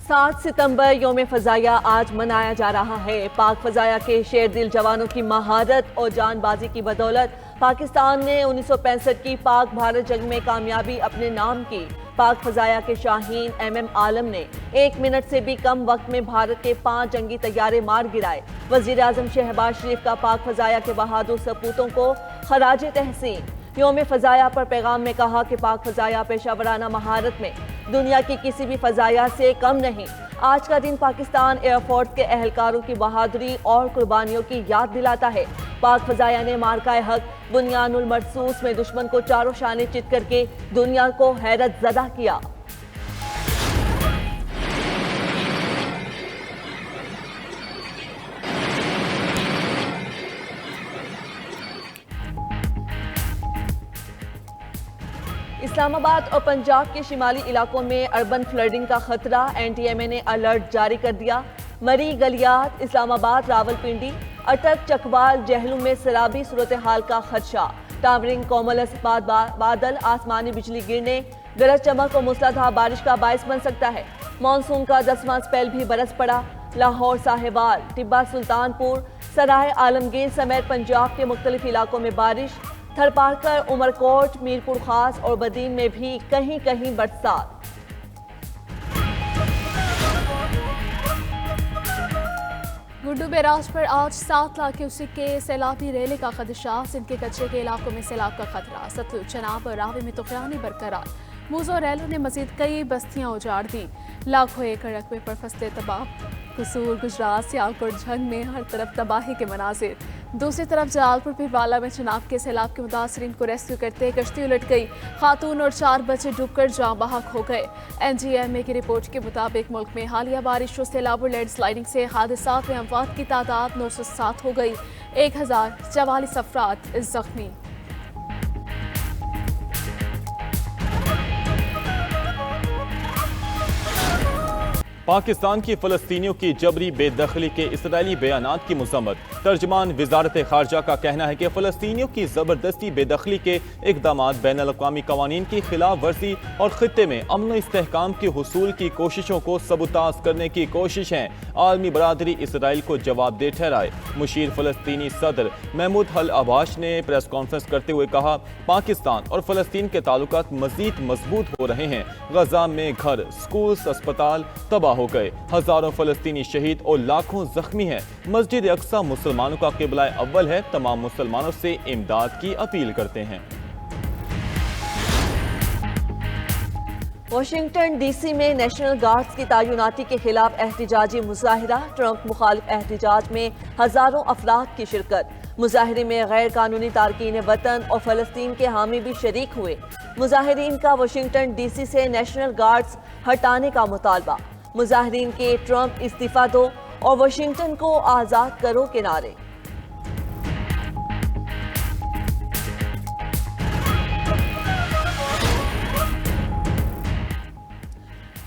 7 ستمبر یوم فضائیہ آج منایا جا رہا ہے۔ پاک فضائیہ کے شیر دل جوانوں کی مہارت اور جان بازی کی بدولت پاکستان نے 1965 کی پاک بھارت جنگ میں کامیابی اپنے نام کی۔ پاک فضائیہ کے شاہین MM عالم نے 1 منٹ سے بھی کم وقت میں بھارت کے 5 جنگی طیارے مار گرائے۔ وزیر اعظم شہباز شریف کا پاک فضائیہ کے بہادر سپوتوں کو خراج تحسین۔ یوم فضائیہ پر پیغام میں کہا کہ پاک فضائیہ پیشہ ورانہ مہارت میں دنیا کی کسی بھی فضائیہ سے کم نہیں۔ آج کا دن پاکستان ایئر فورس کے اہلکاروں کی بہادری اور قربانیوں کی یاد دلاتا ہے۔ پاک فضائیہ نے مارکہ حق بنیان المرصوص میں دشمن کو چاروں شانے چت کر کے دنیا کو حیرت زدہ کیا۔ اسلام آباد اور پنجاب کے شمالی علاقوں میں اربن فلڈنگ کا خطرہ، NTMA نے الرٹ جاری کر دیا۔ مری گلیات، اسلام آباد، راولپنڈی، اٹک، چکوال، جہلم میں سیلابی صورتحال کا خدشہ۔ ٹاورنگ کومولس بادل آسمانی بجلی گرنے، گرج چمک اور موسلادھار بارش کا باعث بن سکتا ہے۔ مانسون کا 10واں سپیل بھی برس پڑا۔ لاہور، ساہیوال، ٹبہ سلطانپور، سرائے عالمگیر سمیت پنجاب کے مختلف علاقوں میں بارش۔ تھرپارکر، عمرکوٹ، میرپور خاص اور بدین میں بھی کہیں کہیں برسات۔ گڈو بیراج پر آج 7 لاکھ کیوسک کے سیلابی ریلے کا خدشہ، سندھ کے کچے کے علاقوں میں سیلاب کا خطرہ۔ ستلج، چناب اور راوی میں طوفانی برقرار۔ موزوں ریلوں نے مزید کئی بستیاں اجاڑ دی۔ لاکھوں ایکڑ رقبے پر فصلیں تباہ۔ قصور، گجرات، سیالکوٹ جھنگ میں ہر طرف تباہی کے مناظر۔ دوسری طرف جلال پور پھروالا میں چناب کے سیلاب کے متاثرین کو ریسکیو کرتے کشتی الٹ گئی۔ خاتون اور 4 بچے ڈوب کر جاں بحق ہو گئے۔ NGMA کی رپورٹ کے مطابق ملک میں حالیہ بارش و سیلاب اور لینڈ سلائڈنگ سے حادثات میں اموات کی تعداد 907 ہو گئی۔ 1044 افراد زخمی۔ پاکستان کی فلسطینیوں کی جبری بے دخلی کے اسرائیلی بیانات کی مذمت۔ ترجمان وزارت خارجہ کا کہنا ہے کہ فلسطینیوں کی زبردستی بے دخلی کے اقدامات بین الاقوامی قوانین کی خلاف ورزی اور خطے میں امن و استحکام کے حصول کی کوششوں کو سبوتاژ کرنے کی کوشش ہیں۔ عالمی برادری اسرائیل کو جواب دہ ٹھہرائے۔ مشیر فلسطینی صدر محمود العباش نے پریس کانفرنس کرتے ہوئے کہا، پاکستان اور فلسطین کے تعلقات مزید مضبوط ہو رہے ہیں۔ غزہ میں گھر، سکولز، اسپتال تباہ ہو گئے، ہزاروں فلسطینی شہید اور لاکھوں زخمی ہیں۔ مسجد اقصی مسلمانوں کا قبلہ اول ہے، تمام مسلمانوں سے امداد کی اپیل کرتے ہیں۔ واشنگٹن DC میں نیشنل گارڈز کی تعیناتی کے خلاف احتجاجی مظاہرہ۔ ٹرمپ مخالف احتجاج میں ہزاروں افراد کی شرکت۔ مظاہرے میں غیر قانونی تارکین وطن اور فلسطین کے حامی بھی شریک ہوئے۔ مظاہرین کا واشنگٹن DC سے نیشنل گارڈز ہٹانے کا مطالبہ۔ مظاہرین کے ٹرمپ استعفیٰ دو اور واشنگٹن کو آزاد کرو کے نعرے۔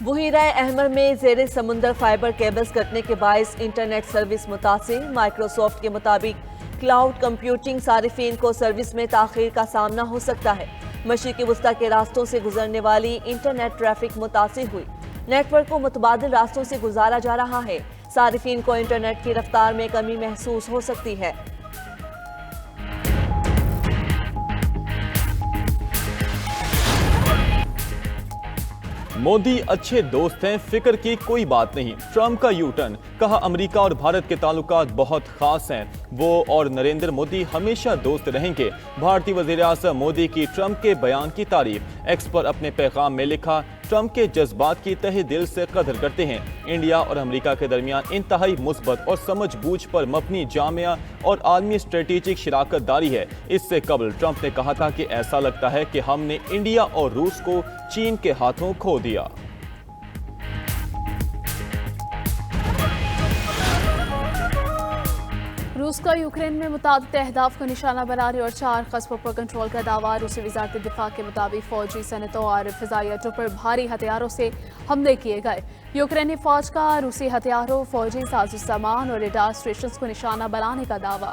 بحیرہ احمر میں زیر سمندر فائبر کیبلز کٹنے کے باعث انٹرنیٹ سروس متاثر۔ مائیکروسافٹ کے مطابق کلاؤڈ کمپیوٹنگ صارفین کو سروس میں تاخیر کا سامنا ہو سکتا ہے۔ مشرقی وسطی کے راستوں سے گزرنے والی انٹرنیٹ ٹریفک متاثر ہوئی۔ نیٹ ورک کو متبادل راستوں سے گزارا جا رہا ہے۔ صارفین کو انٹرنیٹ کی رفتار میں کمی محسوس ہو سکتی ہے۔ مودی اچھے دوست ہیں، فکر کی کوئی بات نہیں۔ ٹرمپ کا یو ٹرن، کہا امریکہ اور بھارت کے تعلقات بہت خاص ہیں، وہ اور نریندر مودی ہمیشہ دوست رہیں گے۔ بھارتی وزیر اعظم مودی کی ٹرمپ کے بیان کی تعریف۔ ایکس پر اپنے پیغام میں لکھا، ٹرمپ کے جذبات کی تہہ دل سے قدر کرتے ہیں۔ انڈیا اور امریکہ کے درمیان انتہائی مثبت اور سمجھ بوجھ پر مبنی جامع اور عالمی اسٹریٹجک شراکت داری ہے۔ اس سے قبل ٹرمپ نے کہا تھا کہ ایسا لگتا ہے کہ ہم نے انڈیا اور روس کو چین کے ہاتھوں کھو دیا۔ روس کا یوکرین میں متعدد اہداف کو نشانہ بنانے اور 4 قصبوں پر کنٹرول کا دعویٰ۔ روسی وزارت دفاع کے مطابق فوجی صنعتوں اور فضائی اڈوں پر بھاری ہتھیاروں سے حملے کیے گئے۔ یوکرینی فوج کا روسی ہتھیاروں، فوجی ساز و سامان اور ریڈار اسٹیشنز کو نشانہ بنانے کا دعویٰ۔